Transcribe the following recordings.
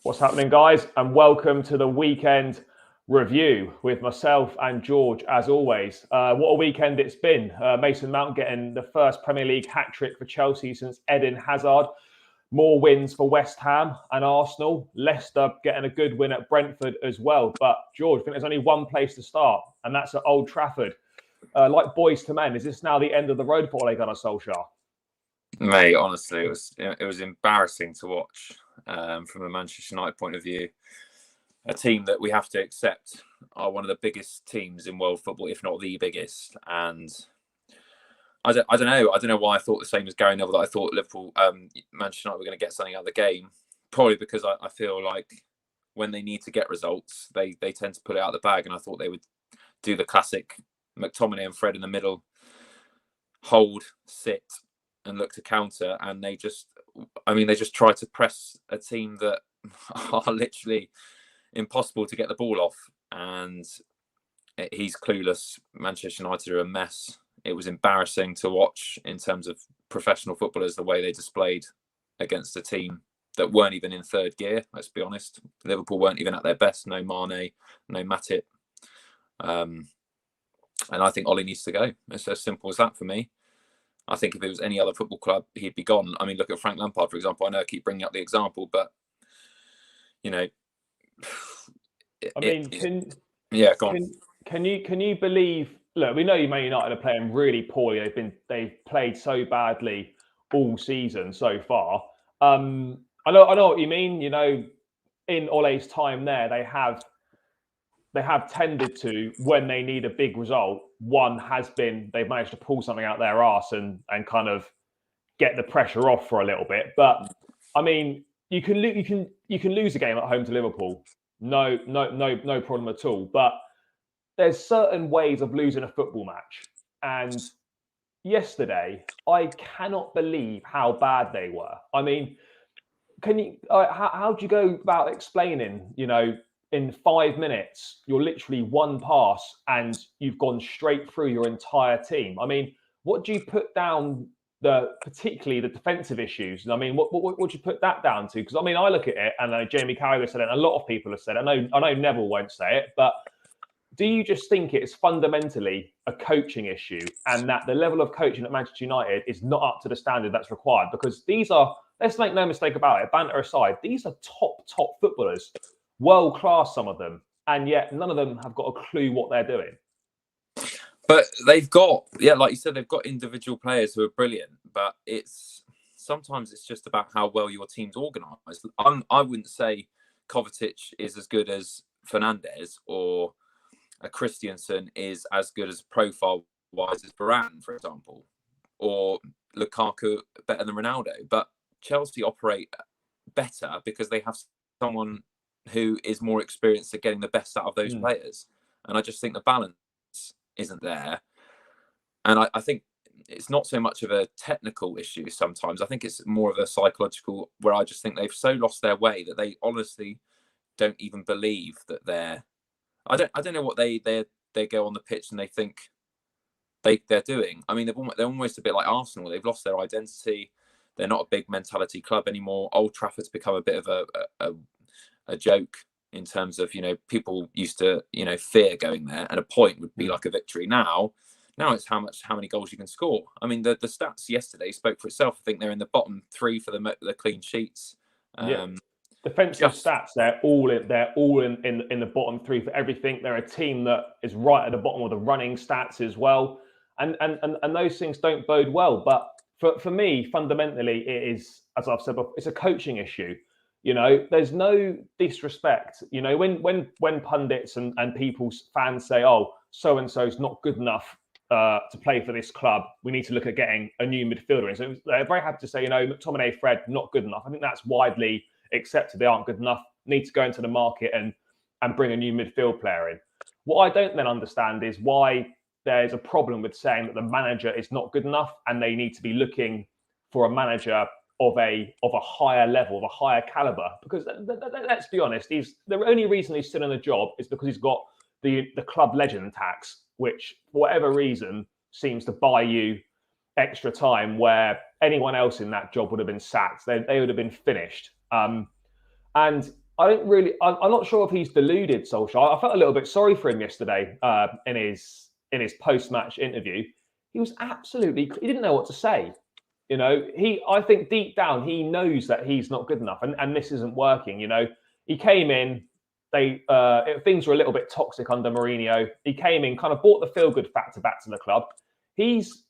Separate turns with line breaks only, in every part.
What's happening, guys? And welcome to the weekend review with myself and George, as always. What a weekend it's been. Mason Mount getting the first Premier League hat-trick for Chelsea since Eden Hazard. More wins for West Ham and Arsenal. Leicester getting a good win at Brentford as well. But, George, I think there's only one place to start, and that's at Old Trafford. Like boys to men, is this now the end of the road for Ole Gunnar Solskjaer?
Mate, honestly, it was embarrassing to watch from a Manchester United point of view. A team that we have to accept are one of the biggest teams in world football, if not the biggest. And I don't know why I thought the same as Gary Neville, that I thought Liverpool, Manchester United were going to get something out of the game. Probably because I feel like when they need to get results, they tend to put it out of the bag. And I thought they would do the classic McTominay and Fred in the middle, hold, sit, and look to counter, and they just try to press a team that are literally impossible to get the ball off, and he's clueless. Manchester United are a mess. It was embarrassing to watch in terms of professional footballers, the way they displayed against a team that weren't even in third gear, let's be honest. Liverpool weren't even at their best. No Mane, no Matip. And I think Ollie needs to go. It's as simple as that for me. I think if it was any other football club, he'd be gone. I mean, look at Frank Lampard, for example. I know I keep bringing up the example, but, you know...
Can you believe... Look, we know Man United are playing really poorly. They've played so badly all season so far. I know what you mean. You know, in Ole's time there, they have tended to, when they need a big result, one has been they've managed to pull something out their arse and kind of get the pressure off for a little bit. But I mean, you can lose a game at home to Liverpool, no problem at all. But there's certain ways of losing a football match, and yesterday I cannot believe how bad they were. I mean, how do you go about explaining, you know, in 5 minutes, you're literally one pass and you've gone straight through your entire team? I mean, what do you put down, particularly the defensive issues? I mean, what do you put that down to? Because I mean, I look at it, and Jamie Carragher said it, and a lot of people have said it. I know Neville won't say it, but do you just think it's fundamentally a coaching issue, and that the level of coaching at Manchester United is not up to the standard that's required? Because these are, let's make no mistake about it, banter aside, these are top footballers. World class, some of them, and yet none of them have got a clue what they're doing.
But they've got, like you said, they've got individual players who are brilliant, but sometimes it's just about how well your team's organised. I wouldn't say Kovacic is as good as Fernandes, or a Christensen is as good as profile-wise as Varane, for example, or Lukaku better than Ronaldo. But Chelsea operate better because they have someone who is more experienced at getting the best out of those players. And I just think the balance isn't there. And I think it's not so much of a technical issue sometimes. I think it's more of a psychological, where I just think they've so lost their way that they honestly don't even believe that they're... I don't know what they go on the pitch and they think they're doing. I mean, they're almost a bit like Arsenal. They've lost their identity. They're not a big mentality club anymore. Old Trafford's become a bit of a joke in terms of, you know, people used to, you know, fear going there, and a point would be like a victory. Now it's how many goals you can score. I mean, the stats yesterday spoke for itself. I think they're in the bottom 3 for the clean sheets.
Defensive stats, they're all in the bottom 3 for everything. They're a team that is right at the bottom of the running stats as well, and those things don't bode well. But for me, fundamentally, it is, as I've said before, it's a coaching issue. You know, there's no disrespect. You know, when pundits and people's fans say, "Oh, so and so's not good enough to play for this club, we need to look at getting a new midfielder," and so they're very happy to say, you know, McTominay, Fred, not good enough. I think that's widely accepted. They aren't good enough. Need to go into the market and bring a new midfield player in. What I don't then understand is why there's a problem with saying that the manager is not good enough and they need to be looking for a manager of a higher level, of a higher caliber. Because let's be honest, the only reason he's still in the job is because he's got the club legend tax, which for whatever reason seems to buy you extra time, where anyone else in that job would have been sacked. They would have been finished. And I don't really. I'm not sure if he's deluded, Solskjaer. I felt a little bit sorry for him yesterday in his post-match interview. He was absolutely. He didn't know what to say. I think deep down he knows that he's not good enough, and this isn't working. He came in. Things were a little bit toxic under Mourinho. He came in, kind of brought the feel-good factor back to the club. He's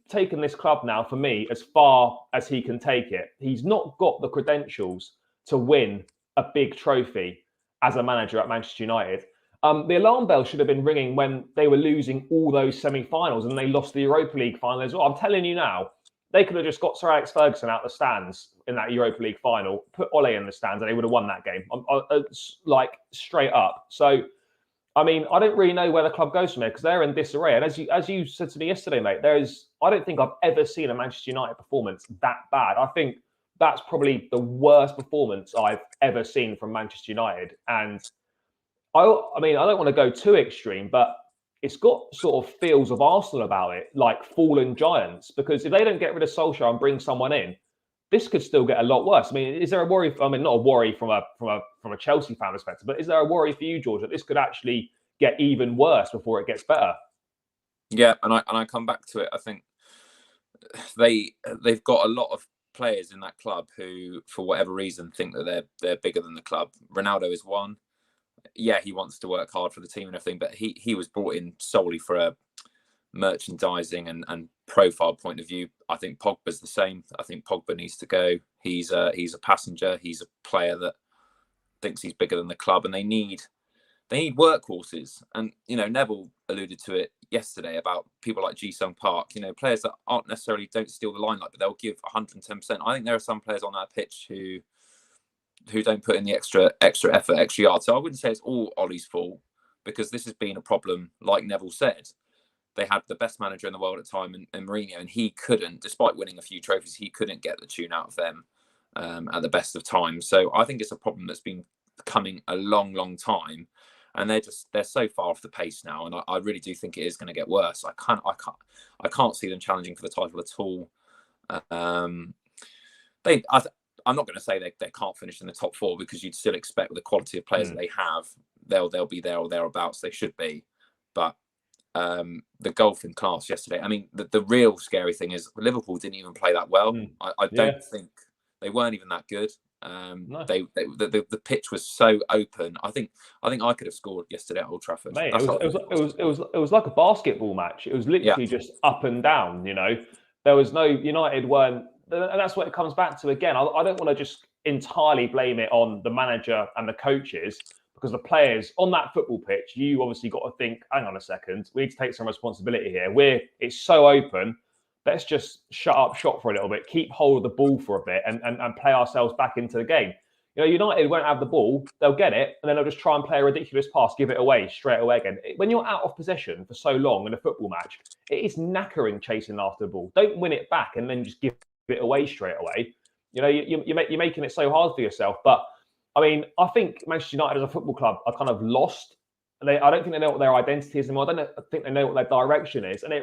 taken this club now, for me, as far as he can take it. He's not got the credentials to win a big trophy as a manager at Manchester United. The alarm bell should have been ringing when they were losing all those semi-finals and they lost the Europa League final as well. I'm telling you now, they could have just got Sir Alex Ferguson out the stands in that Europa League final, put Ole in the stands, and they would have won that game, like straight up. So, I mean, I don't really know where the club goes from here because they're in disarray. And as you said to me yesterday, mate, I don't think I've ever seen a Manchester United performance that bad. I think that's probably the worst performance I've ever seen from Manchester United. And I mean, I don't want to go too extreme, but it's got sort of feels of Arsenal about it, like fallen giants. Because if they don't get rid of Solskjaer and bring someone in, this could still get a lot worse. I mean, is there a worry? I mean, not a worry from a Chelsea fan perspective, but is there a worry for you, George, that this could actually get even worse before it gets better?
Yeah, and I come back to it. I think they've got a lot of players in that club who, for whatever reason, think that they're bigger than the club. Ronaldo is one. Yeah, he wants to work hard for the team and everything, but he was brought in solely for a merchandising and profile point of view. I think Pogba's the same. I think Pogba needs to go. He's a passenger. He's a player that thinks he's bigger than the club, and they need workhorses. And Neville alluded to it yesterday about people like Ji-Sung Park. Players that aren't necessarily don't steal the limelight, but they'll give 110%. I think there are some players on that pitch who don't put in the extra effort, extra yards. So I wouldn't say it's all Ollie's fault, because this has been a problem. Like Neville said, they had the best manager in the world at the time, and Mourinho, and he couldn't, despite winning a few trophies, he couldn't get the tune out of them at the best of times. So I think it's a problem that's been coming a long, long time, and they're so far off the pace now, and I really do think it is going to get worse. I can't see them challenging for the title at all. I'm not going to say they can't finish in the top four, because you'd still expect, with the quality of players that they have, they'll be there or thereabouts. They should be, but the golf in class yesterday. I mean, the real scary thing is Liverpool didn't even play that well. I don't think they weren't even that good. No. The pitch was so open. I think I could have scored yesterday at Old Trafford.
Mate, it was like a basketball match. It was literally just up and down. There was no United weren't. And that's what it comes back to again. I don't want to just entirely blame it on the manager and the coaches, because the players on that football pitch, you obviously got to think, hang on a second, we need to take some responsibility here. It's so open. Let's just shut up shop for a little bit, keep hold of the ball for a bit and play ourselves back into the game. United won't have the ball, they'll get it, and then they'll just try and play a ridiculous pass, give it away straight away again. When you're out of possession for so long in a football match, it is knackering chasing after the ball. Don't win it back and then just give it away straight away. You're making it so hard for yourself. But I mean, I think Manchester United as a football club are kind of lost. I don't think they know what their identity is anymore. I think they know what their direction is, and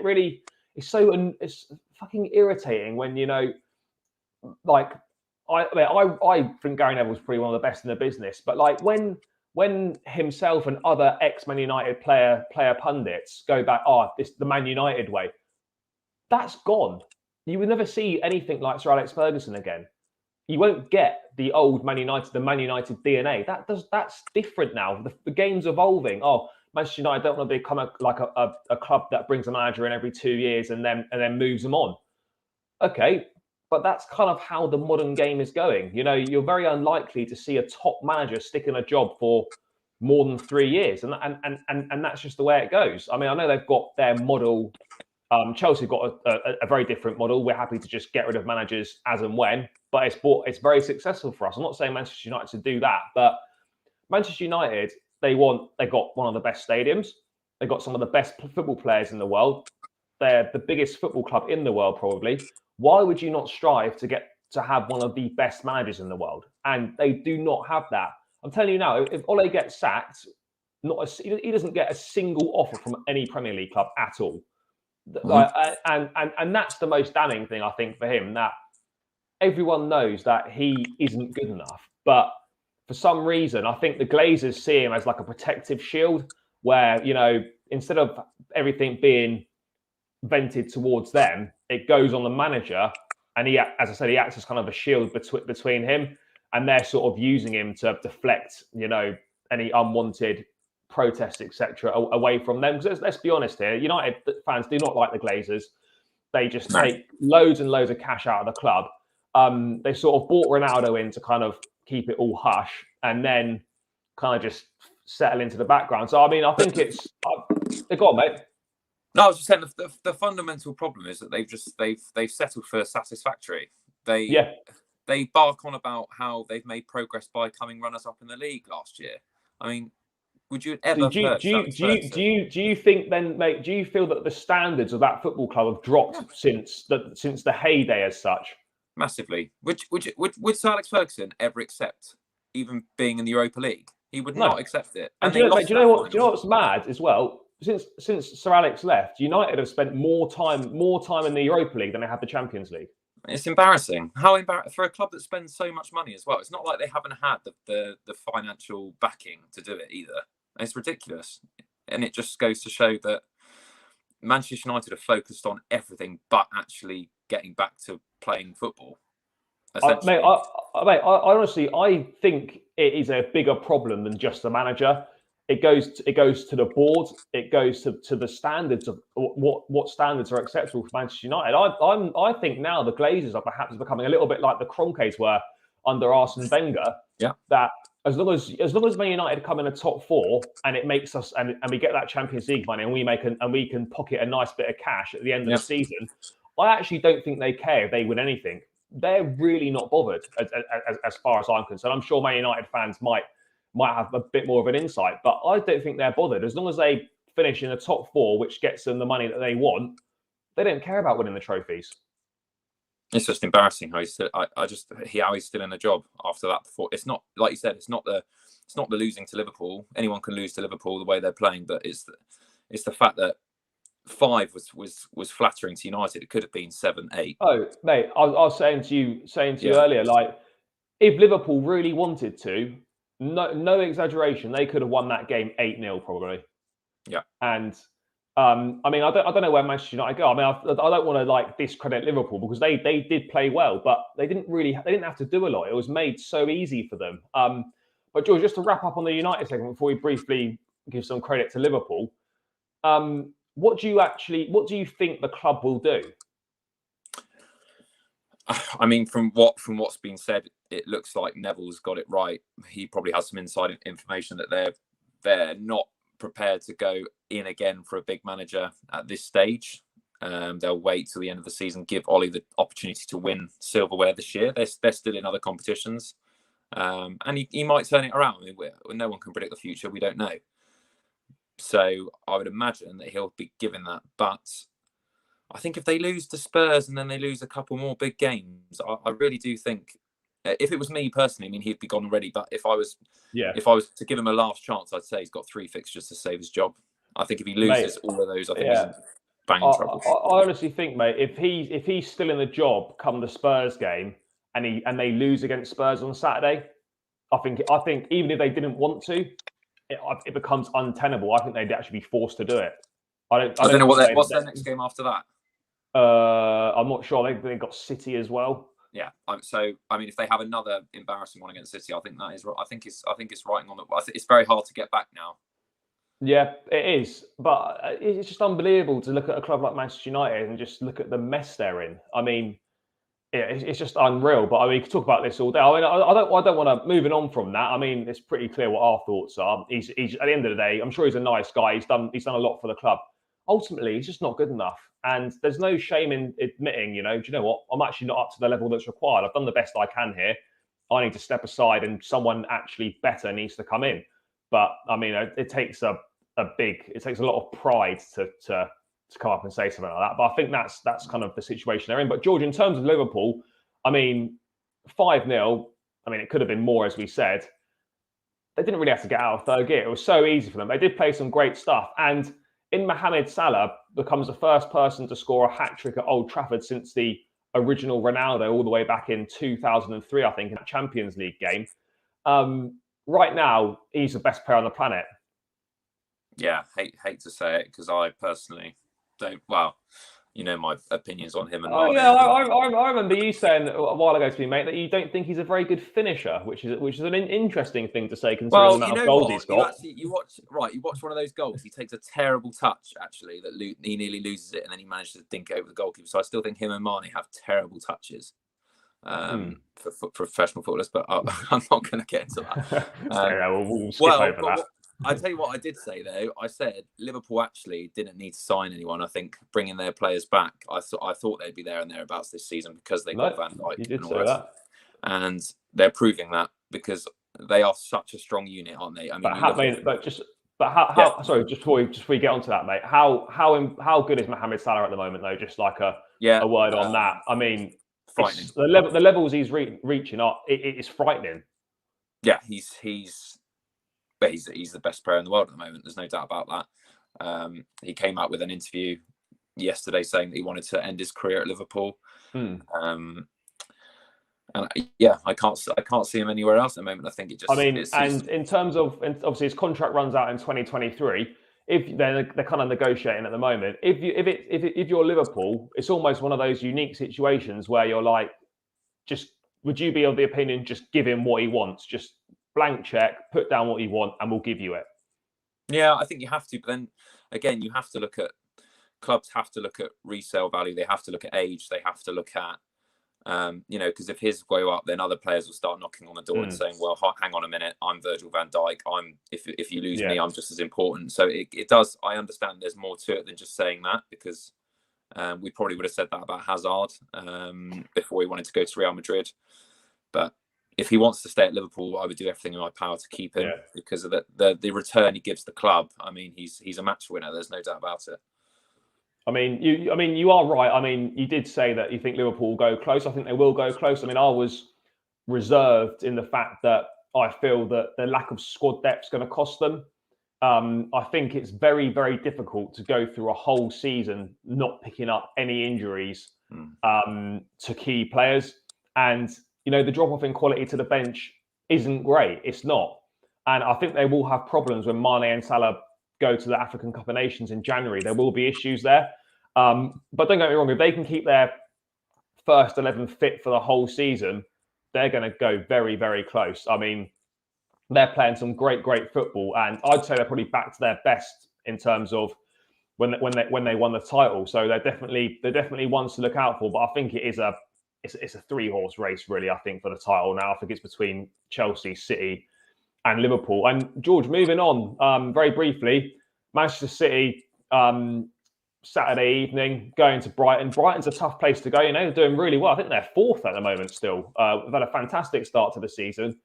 it's fucking irritating when like I think Gary Neville's probably one of the best in the business, but like when himself and other ex-Man United player pundits go back, this the Man United way, that's gone. You will never see anything like Sir Alex Ferguson again. You won't get the old Man United, the Man United DNA. That's different now. The game's evolving. Manchester United don't want to become a club that brings a manager in every 2 years and then moves them on. Okay, but that's kind of how the modern game is going. You're very unlikely to see a top manager stick in a job for more than 3 years, and that's just the way it goes. I mean, I know they've got their model. Chelsea have got a very different model. We're happy to just get rid of managers as and when, but it's very successful for us. I'm not saying Manchester United should do that, but Manchester United, they got one of the best stadiums. They've got some of the best football players in the world. They're the biggest football club in the world, probably. Why would you not strive to have one of the best managers in the world? And they do not have that. I'm telling you now, if Ole gets sacked, he doesn't get a single offer from any Premier League club at all. And that's the most damning thing, I think, for him, that everyone knows that he isn't good enough. But for some reason, I think the Glazers see him as like a protective shield where, instead of everything being vented towards them, it goes on the manager. And he, as I said, he acts as kind of a shield between him, and they're sort of using him to deflect, any unwanted protests, etc., away from them. Because let's be honest here, United fans do not like the Glazers. They just take loads and loads of cash out of the club. They sort of bought Ronaldo in to kind of keep it all hush, and then kind of just settle into the background. So I mean, I think it's go on, mate.
No, I was just saying the fundamental problem is that they've settled for satisfactory. They bark on about how they've made progress by coming runners up in the league last year. I mean, would you ever?
Do you think then, mate? Do you feel that the standards of that football club have dropped since the heyday as such?
Massively. Would Sir Alex Ferguson ever accept even being in the Europa League? He would not accept it.
And do you know what's mad as well? Since Sir Alex left, United have spent more time in the Europa League than they have the Champions League.
It's embarrassing. How embarrassing for a club that spends so much money as well. It's not like they haven't had the financial backing to do it either. It's ridiculous. And it just goes to show that Manchester United are focused on everything but actually getting back to playing football.
Mate, I honestly, I think it is a bigger problem than just the manager. It goes to the board. It goes to the standards of what standards are acceptable for Manchester United. I think now the Glazers are perhaps becoming a little bit like the Kroenkes were under Arsene Wenger.
Yeah.
That as long as Man United come in the top four and it makes us and we get that Champions League money and we can pocket a nice bit of cash at the end of the season, I actually don't think they care if they win anything. They're really not bothered as far as I'm concerned. I'm sure Man United fans might have a bit more of an insight, but I don't think they're bothered. As long as they finish in the top four, which gets them the money that they want, they don't care about winning the trophies.
It's just embarrassing how he's still, how he's still in a job after that. Before it's not like you said, it's not the losing to Liverpool. Anyone can lose to Liverpool the way they're playing, but it's the fact that 5 was flattering to United. It could have been 7, 8.
Oh, mate, I was saying to you earlier, like if Liverpool really wanted to, no exaggeration, they could have won that game 8-0 probably.
Yeah.
And I mean, I don't know where Manchester United go. I mean, I don't want to discredit Liverpool because they did play well, but they didn't have to do a lot. It was made so easy for them. But George, just to wrap up on the United segment before we briefly give some credit to Liverpool, what do you think the club will do?
I mean, from what's been said, it looks like Neville's got it right. He probably has some inside information that they're not prepared to go in again for a big manager at this stage. They'll wait till the end of the season, give Ollie the opportunity to win silverware this year. They're still in other competitions, and he might turn it around. I mean, no one can predict the future. We don't know. So I would imagine that he'll be given that. But I think if they lose to Spurs and then they lose a couple more big games, I really do think, if it was me personally, I mean, he'd be gone already. But if I was to give him a last chance, I'd say he's got 3 fixtures to save his job. I think if he loses all of those, I think he's in banging trouble.
I honestly think, mate, if he's still in the job come the Spurs game and they lose against Spurs on Saturday, I think even if they didn't want to, it becomes untenable. I think they'd actually be forced to do it. I don't know
what's their next game after that.
I'm not sure. They've got City as well.
Yeah. So I mean, if they have another embarrassing one against City, I think that is. I think it's writing on the. It's very hard to get back now.
Yeah, it is. But it's just unbelievable to look at a club like Manchester United and just look at the mess they're in. I mean, it's just unreal. But I mean, we could talk about this all day. I mean, I don't want to. Moving on from that, I mean, it's pretty clear what our thoughts are. He's at the end of the day, I'm sure he's a nice guy. He's done a lot for the club. Ultimately, he's just not good enough. And there's no shame in admitting, do you know what? I'm actually not up to the level that's required. I've done the best I can here. I need to step aside and someone actually better needs to come in. But I mean, it takes a lot of pride to come up and say something like that. But I think that's kind of the situation they're in. But George, in terms of Liverpool, I mean, 5-0, I mean, it could have been more, as we said. They didn't really have to get out of third gear. It was so easy for them. They did play some great stuff. And in Mohamed Salah becomes the first person to score a hat-trick at Old Trafford since the original Ronaldo all the way back in 2003, I think, in that Champions League game. Right now, he's the best player on the planet.
Yeah, hate to say it, because I personally don't. Well, you know my opinions on him and Mane.
Yeah, I remember you saying a while ago to me, mate, that you don't think he's a very good finisher, which is an interesting thing to say considering the amount of goals he's got.
You watch one of those goals. He takes a terrible touch, actually, that he nearly loses it, and then he manages to dink over the goalkeeper. So I still think him and Mane have terrible touches for professional footballers, but I'm not going to get into that.
We'll skip over that.
I tell you what I did say, though. I said Liverpool actually didn't need to sign anyone. I think bringing their players back, I thought they'd be there and thereabouts this season because they got Van Dijk.
You did say that.
And they're proving that because they are such a strong unit, aren't they? I mean, sorry, just before we get onto that, mate, how good is Mohamed Salah at the moment, though? Just like a word on that. I mean, frightening. The levels he's reaching are it is frightening. Yeah, he's the best player in the world at the moment. There's no doubt about that. He came out with an interview yesterday saying that he wanted to end his career at Liverpool. And yeah, I can't see him anywhere else at the moment. I think it just. I mean,
and in terms of obviously his contract runs out in 2023. If they're kind of negotiating at the moment, if you're Liverpool, it's almost one of those unique situations where you're like, would you be of the opinion just give him what he wants, just blank check, put down what you want, and we'll give you it?
Yeah, I think you have to. But then again, you have to look at clubs. Have to look at resale value. They have to look at age. They have to look at, because if his go up, then other players will start knocking on the door and saying, "Well, hang on a minute, I'm Virgil van Dijk. If you lose me, I'm just as important." So it does. I understand there's more to it than just saying that, because we probably would have said that about Hazard before he wanted to go to Real Madrid, but. If he wants to stay at Liverpool, I would do everything in my power to keep him because of the return he gives the club. I mean, he's a match winner. There's no doubt about it.
I mean, you are right. I mean, you did say that you think Liverpool will go close. I think they will go close. I mean, I was reserved in the fact that I feel that the lack of squad depth is going to cost them. I think it's very, very difficult to go through a whole season not picking up any injuries to key players. And the drop-off in quality to the bench isn't great. It's not. And I think they will have problems when Mane and Salah go to the African Cup of Nations in January. There will be issues there. But don't get me wrong, if they can keep their first 11 fit for the whole season, they're going to go very, very close. I mean, they're playing some great, great football. And I'd say they're probably back to their best in terms of when they won the title. So they're definitely ones to look out for. But I think it's a 3-horse race, really, I think, for the title now. I think it's between Chelsea, City and Liverpool. And George, moving on, very briefly, Manchester City, Saturday evening, going to Brighton. Brighton's a tough place to go. They're doing really well. I think they're 4th at the moment still. They've had a fantastic start to the season.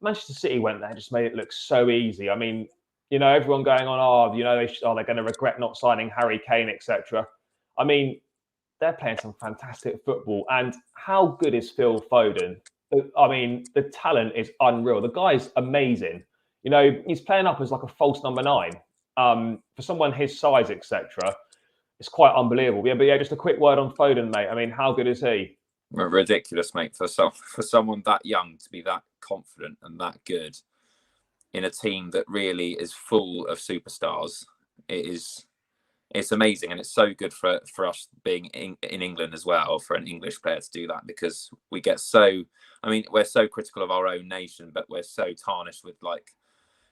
Manchester City went there, just made it look so easy. I mean, everyone going on, they're going to regret not signing Harry Kane, etc. I mean, they're playing some fantastic football. And how good is Phil Foden? I mean, the talent is unreal. The guy's amazing. He's playing up as like a false number 9. For someone his size, etc., it's quite unbelievable. But yeah, just a quick word on Foden, mate. I mean, how good is he?
Ridiculous, mate. For someone that young to be that confident and that good in a team that really is full of superstars, it's amazing, and it's so good for us being in England as well, for an English player to do that, because we get we're so critical of our own nation, but we're so tarnished with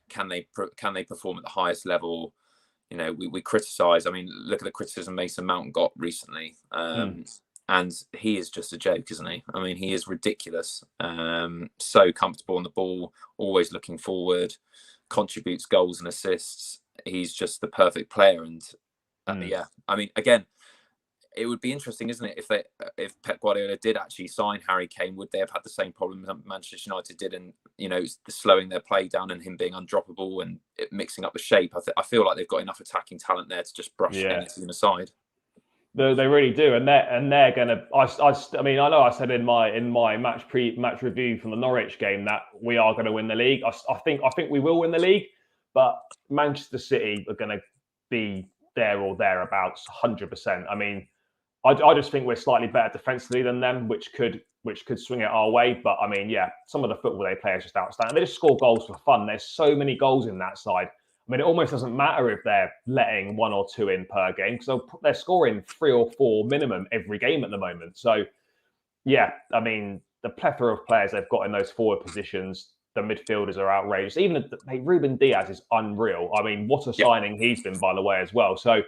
can they perform at the highest level? We criticise. I mean, look at the criticism Mason Mount got recently, and he is just a joke, isn't he? I mean, he is ridiculous. So comfortable on the ball, always looking forward, contributes goals and assists. He's just the perfect player, and yeah, I mean, again, it would be interesting, isn't it, if Pep Guardiola did actually sign Harry Kane? Would they have had the same problem that Manchester United did, and slowing their play down and him being undroppable and mixing up the shape? I feel like they've got enough attacking talent there to just brush any team aside.
They really do, and they're going to. I mean, I know I said in my match review from the Norwich game that we are going to win the league. I think we will win the league, but Manchester City are going to be there or thereabouts, 100%. I mean, I just think we're slightly better defensively than them, which could swing it our way. But I mean, yeah, some of the football they play is just outstanding. They just score goals for fun. There's so many goals in that side. I mean, it almost doesn't matter if they're letting 1 or 2 in per game because they're scoring 3 or 4 minimum every game at the moment. So, yeah, I mean, the plethora of players they've got in those forward positions, the midfielders are outrageous. Even Ruben Diaz is unreal. I mean, what a signing he's been, by the way, as well. So,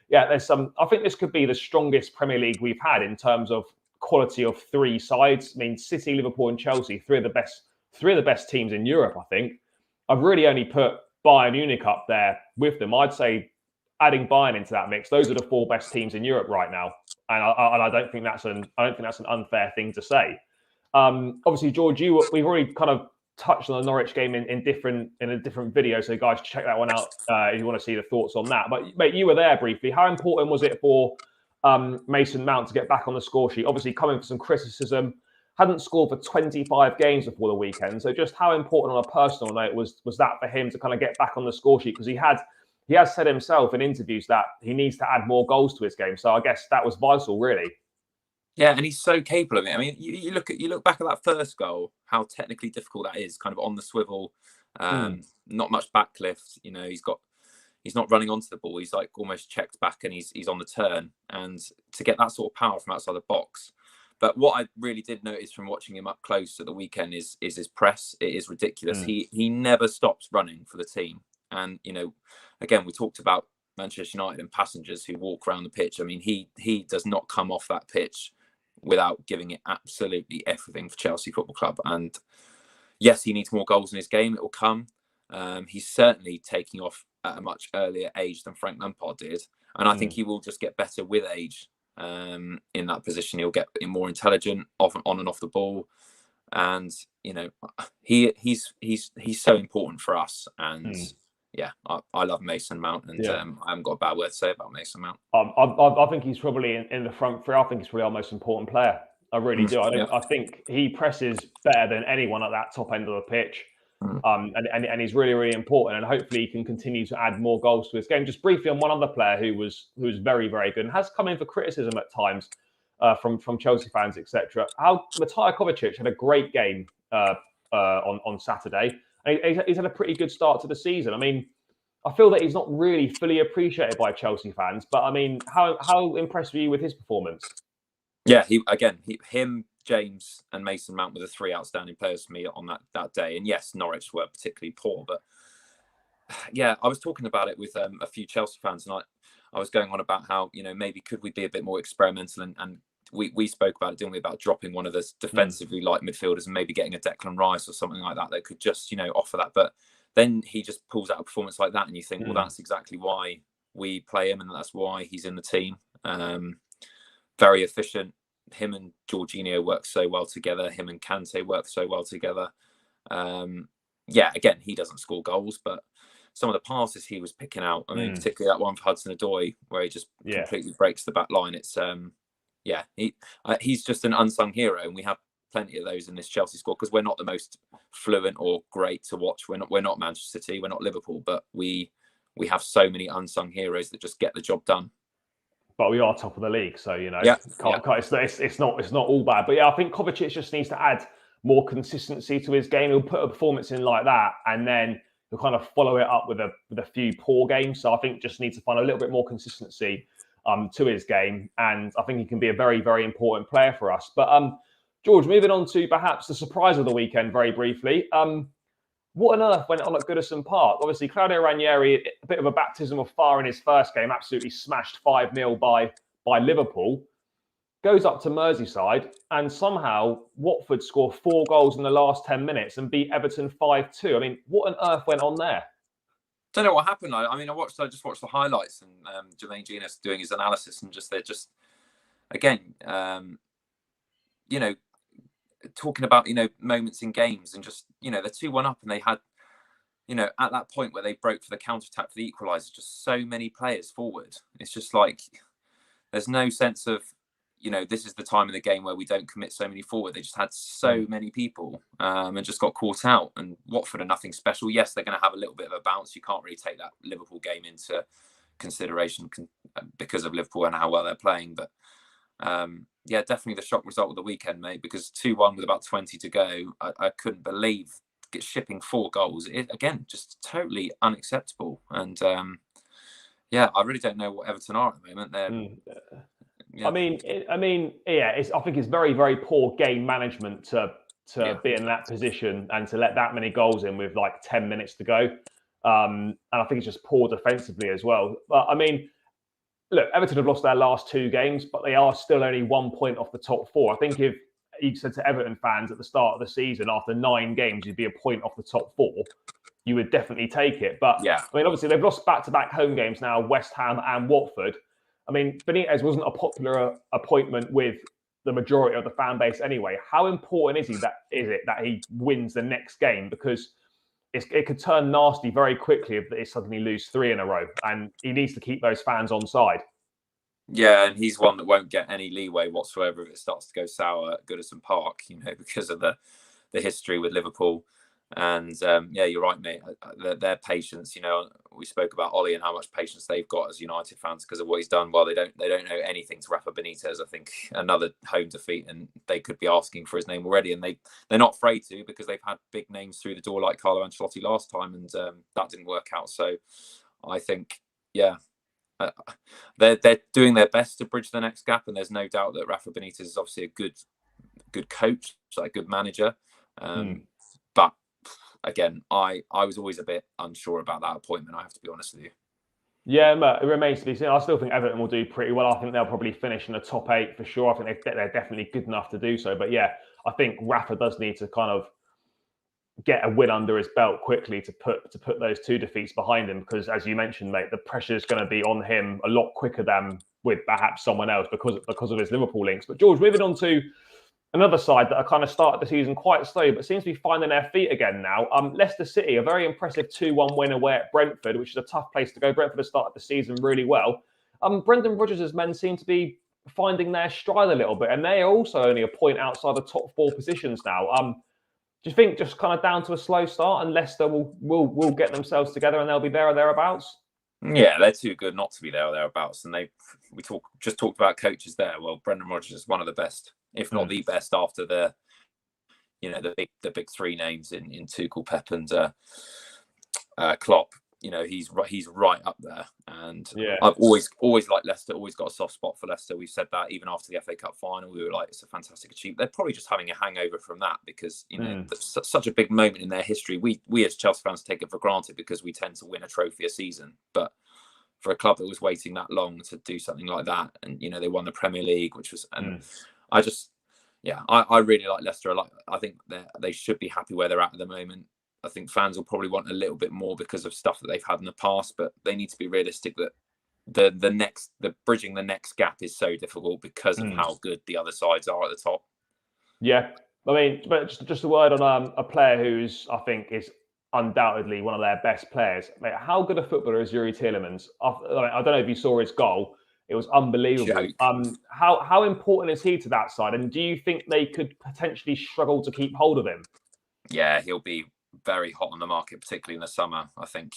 yeah, there's some. I think this could be the strongest Premier League we've had in terms of quality of 3 sides. I mean, City, Liverpool, and Chelsea, 3 of the best teams in Europe. I think I've really only put Bayern Munich up there with them. I'd say adding Bayern into that mix, those are the 4 best teams in Europe right now, and I don't think that's an unfair thing to say. Obviously, George, we've already kind of touched on the Norwich game in a different video, so guys, check that one out if you want to see the thoughts on that. But mate, you were there briefly. How important was it for Mason Mount to get back on the score sheet? Obviously, coming for some criticism, hadn't scored for 25 games before the weekend. So just how important on a personal note was that for him to kind of get back on the score sheet? Because he has said himself in interviews that he needs to add more goals to his game. So I guess that was vital, really.
Yeah, and he's so capable of it. I mean, you look back at that first goal, how technically difficult that is, kind of on the swivel, not much backlift. You know, he's not running onto the ball. He's like almost checked back and he's on the turn. And to get that sort of power from outside the box. But what I really did notice from watching him up close at the weekend is his press. It is ridiculous. He never stops running for the team. And, you know, again, we talked about Manchester United and passengers who walk around the pitch. I mean, he does not come off that pitch without giving it absolutely everything for Chelsea Football Club. And yes, he needs more goals in his game. It will come. He's certainly taking off at a much earlier age than Frank Lampard did. And I think he will just get better with age in that position. He'll get more intelligent on and off the ball. And, you know, he's so important for us. And yeah, I love Mason Mount, and I haven't got a bad word to say about Mason Mount.
I think he's probably in the front 3. I think he's probably our most important player. I really do. I think he presses better than anyone at that top end of the pitch. And he's really, really important. And hopefully he can continue to add more goals to his game. Just briefly on one other player who was very, very good and has come in for criticism at times from Chelsea fans, etc. How Matija Kovacic had a great game on Saturday. And he's had a pretty good start to the season. I mean, I feel that he's not really fully appreciated by Chelsea fans. But I mean, how impressed were you with his performance?
Yeah, him, James, and Mason Mount were the 3 outstanding players for me on that day. And yes, Norwich were particularly poor, but yeah, I was talking about it with a few Chelsea fans, and I was going on about how, you know, maybe could we be a bit more experimental, and we spoke about it, didn't we, about dropping one of the defensively light midfielders and maybe getting a Declan Rice or something like that could just, you know, offer that. But then he just pulls out a performance like that, and you think, well, that's exactly why we play him, and that's why he's in the team. Very efficient. Him and Jorginho work so well together. Him and Kante work so well together. Yeah, again, he doesn't score goals, but some of the passes he was picking out, I mean, particularly that one for Hudson-Odoi, where he just completely breaks the back line. It's he's just an unsung hero, and we have plenty of those in this Chelsea squad because we're not the most fluent or great to watch. We're not Manchester City, we're not Liverpool, but we have so many unsung heroes that just get the job done.
But we are top of the league, so you know, it's not all bad. But yeah, I think Kovacic just needs to add more consistency to his game. He'll put a performance in like that, and then he'll kind of follow it up with a few poor games. So I think just needs to find a little bit more consistency to his game, and I think he can be a very, very important player for us. But George, moving on to perhaps the surprise of the weekend, very briefly. What on earth went on at Goodison Park? Obviously, Claudio Ranieri, a bit of a baptism of fire in his first game, absolutely smashed 5-0 by Liverpool. Goes up to Merseyside, and somehow Watford score 4 goals in the last 10 minutes and beat Everton 5-2. I mean, what on earth went on there?
Don't know what happened. I just watched the highlights, and Jermaine Genius doing his analysis, and they're just again, you know, talking about, you know, moments in games, and just, you know, they're 2-1 up, and they had, you know, at that point where they broke for the counter-attack for the equaliser, just so many players forward. It's just like there's no sense of, you know, this is the time in the game where we don't commit so many forward. They just had so many people and just got caught out. And Watford are nothing special. Yes, they're going to have a little bit of a bounce. You can't really take that Liverpool game into consideration because of Liverpool and how well they're playing. But Yeah, definitely the shock result of the weekend, mate, because 2-1 with about 20 to go. I couldn't believe shipping 4 goals. Again, just totally unacceptable. And yeah, I really don't know what Everton are at the moment. They're yeah.
I mean, yeah. I think it's very, very poor game management to be in that position and to let that many goals in with like 10 minutes to go. And I think it's just poor defensively as well. But I mean, look, Everton have lost their last 2 games, but they are still only 1 point off the top 4. I think if you said to Everton fans at the start of the season, after 9 games, you'd be a point off the top 4, you would definitely take it. But
yeah,
I mean, obviously, they've lost back-to-back home games now, West Ham and Watford. I mean, Benitez wasn't a popular appointment with the majority of the fan base anyway. How important is it that he wins the next game? Because it could turn nasty very quickly if they suddenly lose 3 in a row, and he needs to keep those fans on side.
Yeah, and he's one that won't get any leeway whatsoever if it starts to go sour at Goodison Park, because of the history with Liverpool. And yeah, you're right, mate. Their patience, we spoke about Ollie and how much patience they've got as United fans because of what he's done. Well, they don't know anything to Rafa Benitez. I think another home defeat, and they could be asking for his name already. And they're not afraid to, because they've had big names through the door like Carlo Ancelotti last time, and that didn't work out. So I think, yeah. They're doing their best to bridge the next gap, and there's no doubt that Rafa Benitez is obviously a good coach, like a good manager. But again, I was always a bit unsure about that appointment. I have to be honest with you.
Yeah, but it remains to be seen. I still think Everton will do pretty well. I think they'll probably finish in the top 8 for sure. I think they're definitely good enough to do so. But yeah, I think Rafa does need to kind of get a win under his belt quickly to put those 2 defeats behind him, because as you mentioned, mate, the pressure is going to be on him a lot quicker than with perhaps someone else because of his Liverpool links. But George, moving on to another side that are kind of started the season quite slow, but seems to be finding their feet again now. Leicester City, a very impressive 2-1 win away at Brentford, which is a tough place to go. Brentford has started the season really well. Brendan Rodgers' men seem to be finding their stride a little bit, and they are also only a point outside the top 4 positions now. Do you think just kind of down to a slow start, and Leicester will get themselves together and they'll be there or thereabouts?
Yeah, they're too good not to be there or thereabouts. And we just talked about coaches there. Well, Brendan Rodgers is one of the best, if not the best, after the big 3 names in Tuchel, Pep, and Klopp. He's right up there. And
yeah.
I've always liked Leicester, always got a soft spot for Leicester. We've said that even after the FA Cup final. We were like, it's a fantastic achievement. They're probably just having a hangover from that because, such a big moment in their history. We as Chelsea fans take it for granted because we tend to win a trophy a season. But for a club that was waiting that long to do something like that, and, they won the Premier League, which was, and I really like Leicester. I think they should be happy where they're at the moment. I think fans will probably want a little bit more because of stuff that they've had in the past, but they need to be realistic that the bridging the next gap is so difficult because of how good the other sides are at the top.
Yeah, I mean, but just a word on a player who's I think is undoubtedly one of their best players. Mate, how good a footballer is Yuri Tielemans? I don't know if you saw his goal; it was unbelievable.
Joke.
How important is he to that side? And do you think they could potentially struggle to keep hold of him?
Yeah, he'll be very hot on the market, particularly in the summer. I think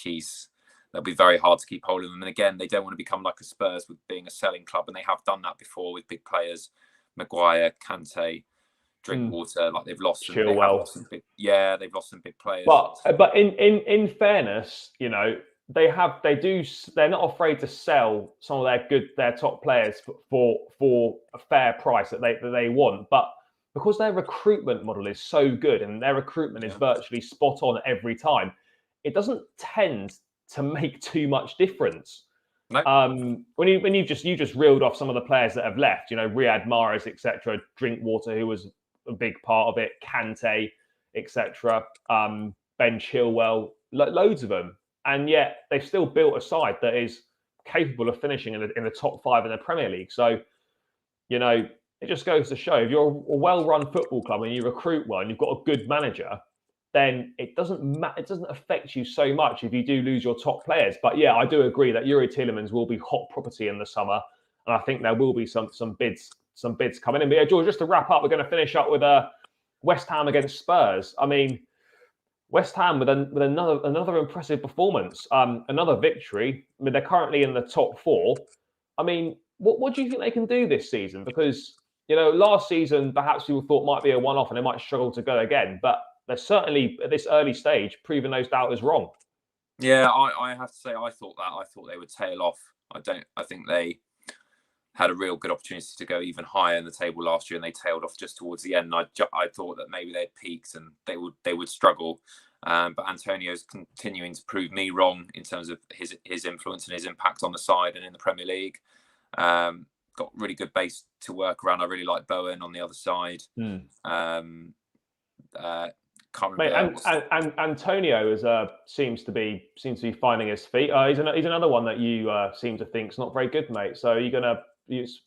they'll be very hard to keep hold of them. And again, they don't want to become like a Spurs with being a selling club, and they have done that before with big players, Maguire, Kante, Drinkwater. Like they've lost some, they've lost some big players.
But in fairness, they're not afraid to sell some of their top players for a fair price that they want, but because their recruitment model is so good and their recruitment is virtually spot on every time, it doesn't tend to make too much difference. No. When you just reeled off some of the players that have left, Riyad Mahrez, etc., Drinkwater, who was a big part of it, Kante, etc., Ben Chilwell, loads of them, and yet they've still built a side that is capable of finishing in the top 5 in the Premier League. So, it just goes to show if you're a well-run football club and you recruit well and you've got a good manager, then it doesn't affect you so much if you do lose your top players. But yeah, I do agree that Yuri Tielemans will be hot property in the summer, and I think there will be some bids coming in. But yeah, George, just to wrap up, we're going to finish up with West Ham against Spurs. I mean, West Ham with another impressive performance, another victory. I mean, they're currently in the top 4. I mean, what do you think they can do this season? Because last season perhaps people thought might be a one-off and they might struggle to go again, but they're certainly at this early stage proving those doubters wrong.
Yeah, I have to say I thought they would tail off. I think they had a real good opportunity to go even higher in the table last year, and they tailed off just towards the end. I thought that maybe they'd peaked and they would struggle. But Antonio's continuing to prove me wrong in terms of his influence and his impact on the side and in the Premier League. Got really good base to work around. I really like Bowen on the other side. Can't remember.
And Antonio seems to be finding his feet. He's another one that you seem to think is not very good, mate. So you're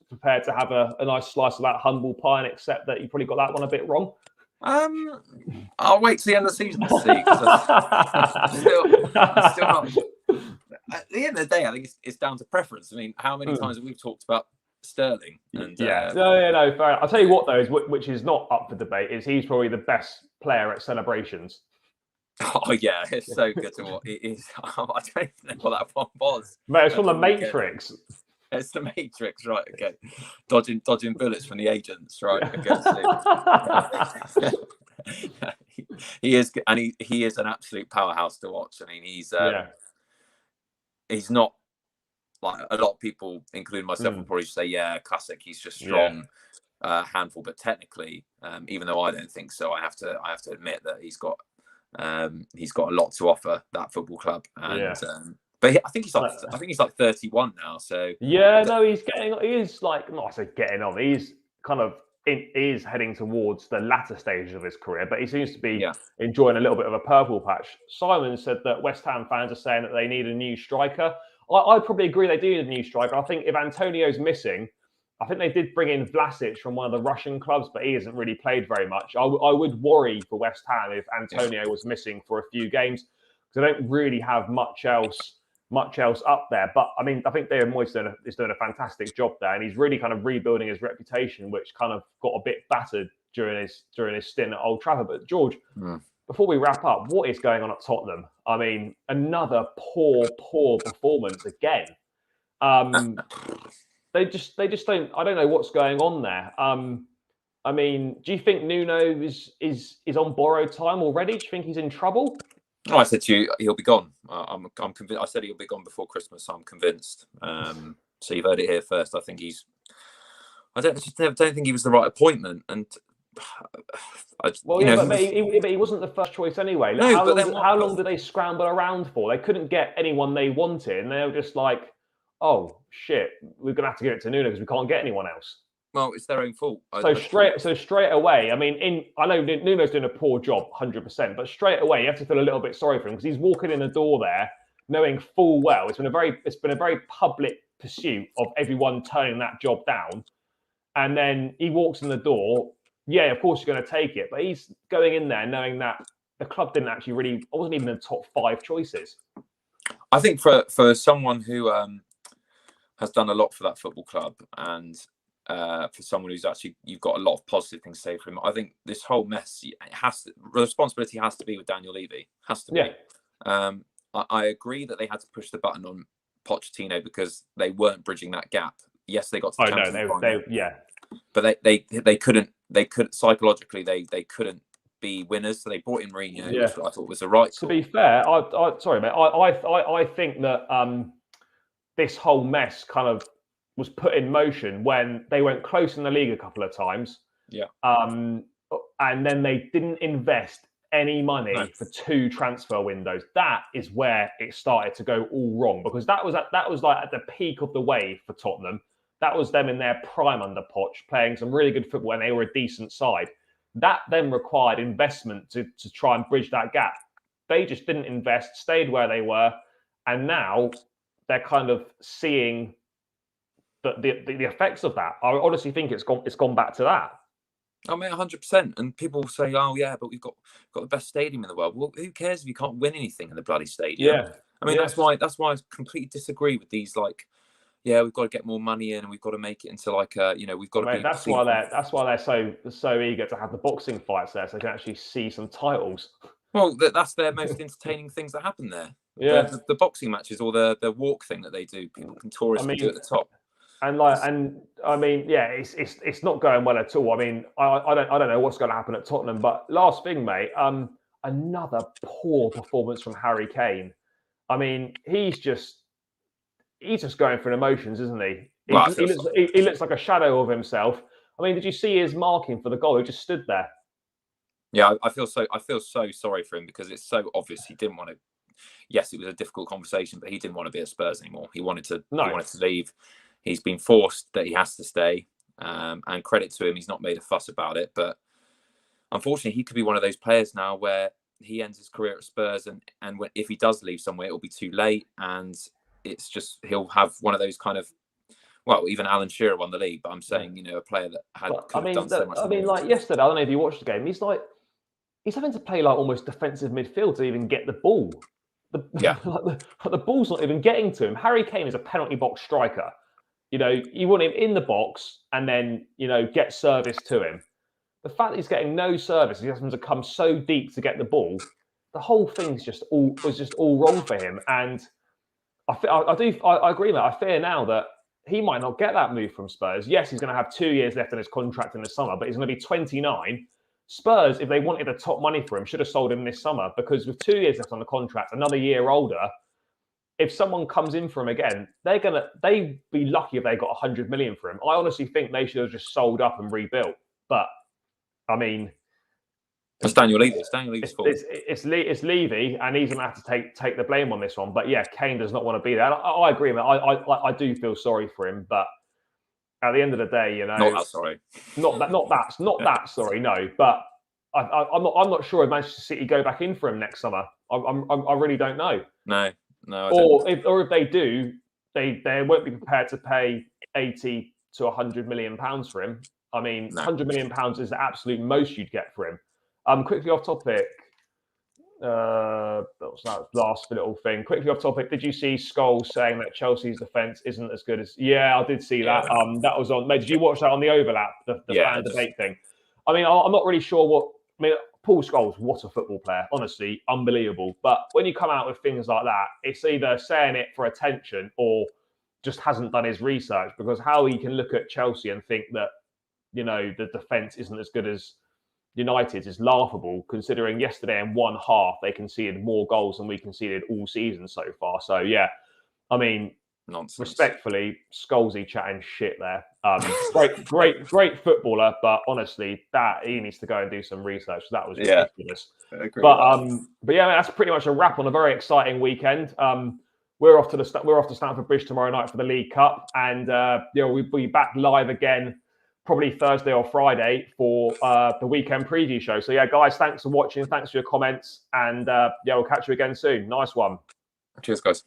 prepared to have a nice slice of that humble pie and accept that you probably got that one a bit wrong.
I'll wait till the end of the season to see. I'm still not. At the end of the day, I think it's down to preference. I mean, how many times have we talked about Sterling? And
no, fair. I'll tell you what, though, which is not up for debate, is he's probably the best player at celebrations.
Oh yeah, it's so good to watch. It is. I don't even know what that one was.
Mate, it's from the Matrix.
It's the Matrix, right? Okay, dodging bullets from the agents, right? Okay, he is, and he is an absolute powerhouse to watch. I mean, he's not like a lot of people, including myself, will probably say, yeah, classic. He's just strong, handful, but technically, even though I don't think so, I have to admit that he's got a lot to offer that football club, and but I think he's like 31 now. So
he is like, not I say getting on. He's kind of is heading towards the latter stages of his career, but he seems to be enjoying a little bit of a purple patch. Simon said that West Ham fans are saying that they need a new striker. I probably agree they do need a new striker. I think if Antonio's missing, I think they did bring in Vlasic from one of the Russian clubs, but he hasn't really played very much. I would worry for West Ham if Antonio was missing for a few games, because they don't really have much else up there. But I mean, I think David Moyes is doing a fantastic job there, and he's really kind of rebuilding his reputation, which kind of got a bit battered during his stint at Old Trafford. But George, before we wrap up, what is going on at Tottenham? I mean, another poor performance again. They just don't. I don't know what's going on there. I mean, do you think Nuno is on borrowed time already? Do you think he's in trouble?
No, I said to you, he'll be gone. I'm convinced. I said he'll be gone before Christmas. So I'm convinced. So you've heard it here first. I think I don't think he was the right appointment. And
but he wasn't the first choice anyway.
No,
how long did they scramble around for? They couldn't get anyone they wanted, and they were just like, "Oh shit, we're gonna have to give it to Nuno because we can't get anyone else."
Well, it's their own fault.
So straight away, I mean, I know Nuno's doing a poor job, 100%, but straight away you have to feel a little bit sorry for him because he's walking in the door there, knowing full well it's been a very public pursuit of everyone turning that job down, and then he walks in the door. Yeah, of course you're going to take it, but he's going in there knowing that the club wasn't even in the top 5 choices.
I think for someone who has done a lot for that football club, and for someone who's actually, you've got a lot of positive things to say for him, I think this whole mess, the responsibility has to be with Daniel Levy. Has to be. Yeah. I agree that they had to push the button on Pochettino because they weren't bridging that gap. Yes, they got to the Champions League. But they couldn't psychologically they couldn't be winners, so they brought in Mourinho, which I thought was the right call.
To be fair, sorry mate, I think that this whole mess kind of was put in motion when they went close in the league a couple of times. Yeah. And then they didn't invest any money for 2 transfer windows. That is where it started to go all wrong, because that was like at the peak of the wave for Tottenham. That was them in their prime under Poch, playing some really good football, and they were a decent side. That then required investment to try and bridge that gap. They just didn't invest, stayed where they were, and now they're kind of seeing the effects of that. I honestly think it's gone back to that.
I mean, 100%. And people say, "Oh yeah, but we've got the best stadium in the world." Well, who cares if you can't win anything in the bloody stadium?
Yeah.
I mean, that's why I completely disagree with these like. Yeah, we've got to get more money in, and we've got to make it into like we've got to be. That's why
they're so eager to have the boxing fights there, so they can actually see some titles.
Well, that's their most entertaining things that happen there.
Yeah,
the boxing matches or the walk thing that they do. People can tourists do at the top.
And I mean, yeah, it's not going well at all. I mean, I don't know what's going to happen at Tottenham. But last thing, mate, another poor performance from Harry Kane. I mean, he's just going through emotions, isn't he?
Well,
He looks like a shadow of himself. I mean, did you see his marking for the goal? He just stood there.
Yeah, I feel so sorry for him because it's so obvious he didn't want to. Yes, it was a difficult conversation, but he didn't want to be at Spurs anymore. He wanted to leave. He's been forced that he has to stay. And credit to him, he's not made a fuss about it. But unfortunately, he could be one of those players now where he ends his career at Spurs, and if he does leave somewhere, it'll be too late, and it's just he'll have one of those kind of. Well, even Alan Shearer won the league, but I'm saying, a player that could have done so much.
I mean, like yesterday, I don't know if you watched the game. He's having to play like almost defensive midfield to even get the ball. The ball's not even getting to him. Harry Kane is a penalty box striker. You want him in the box and then, get service to him. The fact that he's getting no service, he has to come so deep to get the ball. The whole thing's was just all wrong for him. And I agree, mate. I fear now that he might not get that move from Spurs. Yes, he's going to have 2 years left in his contract in the summer, but he's going to be 29. Spurs, if they wanted the top money for him, should have sold him this summer because with 2 years left on the contract, another year older, if someone comes in for him again, they'd be lucky if they got 100 million for him. I honestly think they should have just sold up and rebuilt. But I mean,
it's Daniel Levy. It's fault.
It's Levy, and he's going to have to take the blame on this one. But yeah, Kane does not want to be there. I agree, man. I do feel sorry for him, but at the end of the day,
not that sorry.
Not that sorry. No, but I'm not sure if Manchester City go back in for him next summer. I really don't know.
No.
If they do, they won't be prepared to pay 80 to 100 million pounds for him. I mean, 100 million pounds is the absolute most you'd get for him. Quickly off topic. That was that last little thing. Quickly off topic. Did you see Scholes saying that Chelsea's defense isn't as good as? Yeah, I did see that. That was on. Mate, did you watch that on the overlap? The fan debate thing. I mean, I'm not really sure what. I mean, Paul Scholes, what a football player. Honestly, unbelievable. But when you come out with things like that, it's either saying it for attention or just hasn't done his research. Because how he can look at Chelsea and think that the defense isn't as good as United is laughable, considering yesterday in one half they conceded more goals than we conceded all season so far. So yeah, I mean,
nonsense.
Respectfully, Scholesy chatting shit there. Great footballer, but honestly, that he needs to go and do some research. That was ridiculous. But yeah, that's pretty much a wrap on a very exciting weekend. We're off to Stamford Bridge tomorrow night for the League Cup, and we'll be back live again probably Thursday or Friday for the weekend preview show. So yeah, guys, thanks for watching. Thanks for your comments. And we'll catch you again soon. Nice one.
Cheers, guys.